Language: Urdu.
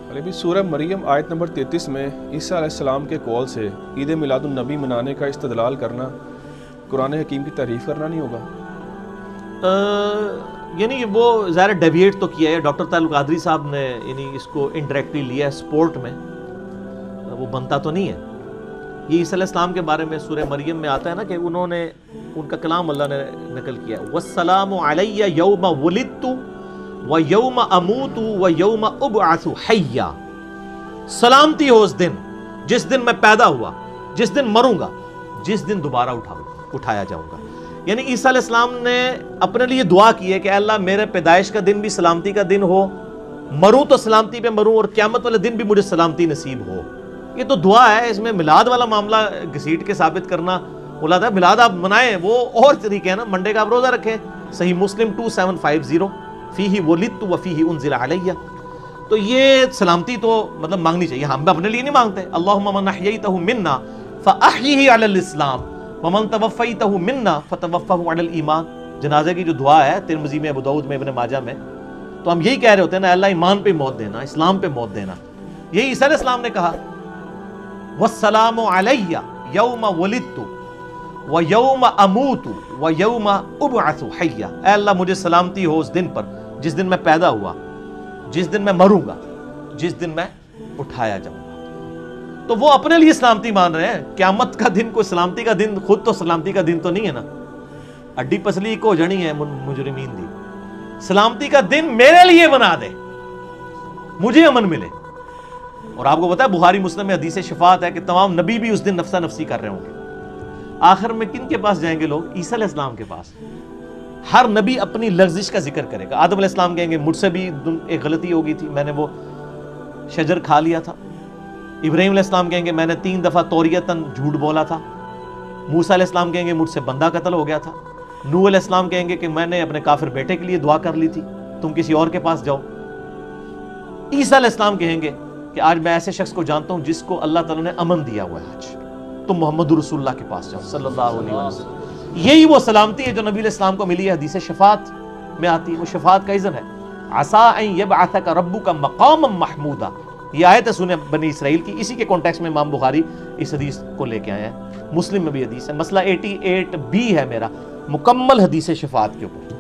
اور ابھی سورہ مریم آیت نمبر 33 میں عیسیٰ علیہ السلام کے قول سے عید میلاد النبی منانے کا استدلال کرنا قرآن حکیم کی تعریف کرنا نہیں ہوگا؟ یعنی وہ ظاہر ڈیویٹ تو کیا ہے ڈاکٹر طارق القادری صاحب نے، یعنی اس کو انڈائریکٹلی لیا ہے سپورٹ میں، وہ بنتا تو نہیں ہے۔ یہ عیسیٰ علیہ السلام کے بارے میں سورہ مریم میں آتا ہے نا کہ انہوں نے ان کا کلام اللہ نے نقل کیا، وَالسَّلَامُ عَلَيَّ يَوْمَ وُلِدتُّ وَيَوْمَ أَمُوتُ وَيَوْمَ أُبْعَثُ حَيًّا، سلامتی ہو اس دن جس دن میں پیدا ہوا، جس دن مروں گا، جس دن دوبارہ اٹھایا جاؤں گا۔ یعنی عیسیٰ علیہ السلام نے اپنے لیے دعا کی ہے کہ اللہ میرے پیدائش کا دن بھی سلامتی کا دن ہو، مروں تو سلامتی پہ مروں، اور قیامت والے دن بھی مجھے سلامتی نصیب ہو۔ یہ تو دعا ہے، اس میں میلاد والا معاملہ گھسیٹ کے ثابت کرنا بولا تھا میلاد آپ منائیں، وہ اور طریقے ہیں نا، منڈے کا آپ روزہ رکھیں، صحیح مسلم 2750 فیہ ولدت وفیہ انزل علیہ۔ تو یہ سلامتی تو مطلب مانگنی چاہیے، ہم اپنے لیے نہیں مانگتے۔ اللہم من احییتہ منا فاحیہ علی الاسلام ومن توفیتہ منا فتوفہ علی الایمان۔ جنازے کی جو دعا ہے ترمذی میں، ابو داؤد میں، ابن ماجہ میں، تو ہم یہی کہہ رہے ہوتے ہیں نا، اللہ ایمان پہ موت دینا، اسلام پہ موت دینا۔ یہی عیسیٰ علیہ السلام نے کہا والسلام علی یوم ولدت ویوم اموت ویوم ابعث حیا، اے اللہ مجھے سلامتی ہو اس دن پر جس دن میں پیدا ہوا، جس دن میں مروں گا، جس دن میں اٹھایا جاؤں گا۔ تو وہ اپنے لیے سلامتی مان رہے ہیں، قیامت کا دن کوئی سلامتی کا دن، خود تو سلامتی کا دن تو نہیں ہے نا، اڈی پسلی کو جڑی ہے مجرمین دی۔ سلامتی کا دن میرے لیے بنا دے، مجھے امن ملے۔ اور آپ کو پتا ہے بخاری مسلم میں حدیث شفاعت ہے کہ تمام نبی بھی اس دن نفسا نفسی کر رہے ہوں گے۔ آخر میں کن کے پاس جائیں گے لوگ؟ عیسیٰ علیہ السلام کے پاس۔ ہر نبی اپنی لغزش کا ذکر کرے گا۔ آدم علیہ السلام کہیں گے مجھ سے بھی ایک غلطی ہو گئی تھی، میں نے وہ شجر کھا لیا تھا۔ ابراہیم علیہ السلام کہیں گے میں نے 3 دفعہ توریتاً جھوٹ بولا تھا۔ موسیٰ علیہ السلام کہیں گے مجھ سے بندہ قتل ہو گیا تھا۔ نوح علیہ السلام کہیں گے کہ میں نے اپنے کافر بیٹے کے لیے دعا کر لی تھی، تم کسی اور کے پاس جاؤ۔ عیسیٰ علیہ السلام کہیں گے کہ آج میں ایسے شخص کو جانتا ہوں جس کو اللہ تعالیٰ نے امن دیا ہوا ہے، آج تم محمد رسول اللہ کے پاس جاؤ صلی اللہ علیہ وسلم۔ یہی وہ سلامتی ہے جو نبی علیہ السلام کو ملی ہے، حدیث شفاعت میں آتی ہے، وہ شفاعت کا اذن ہے۔ عسیٰ ان یبعثک ربک مقاما محمودا، یہ آیت ہے سورہ بنی اسرائیل کی، اسی کے کانٹیکس میں امام بخاری اس حدیث کو لے کے آئے ہیں۔ مسلم میں بھی حدیث ہے، مسئلہ 88B ہے میرا، مکمل حدیث شفاعت کے اوپر۔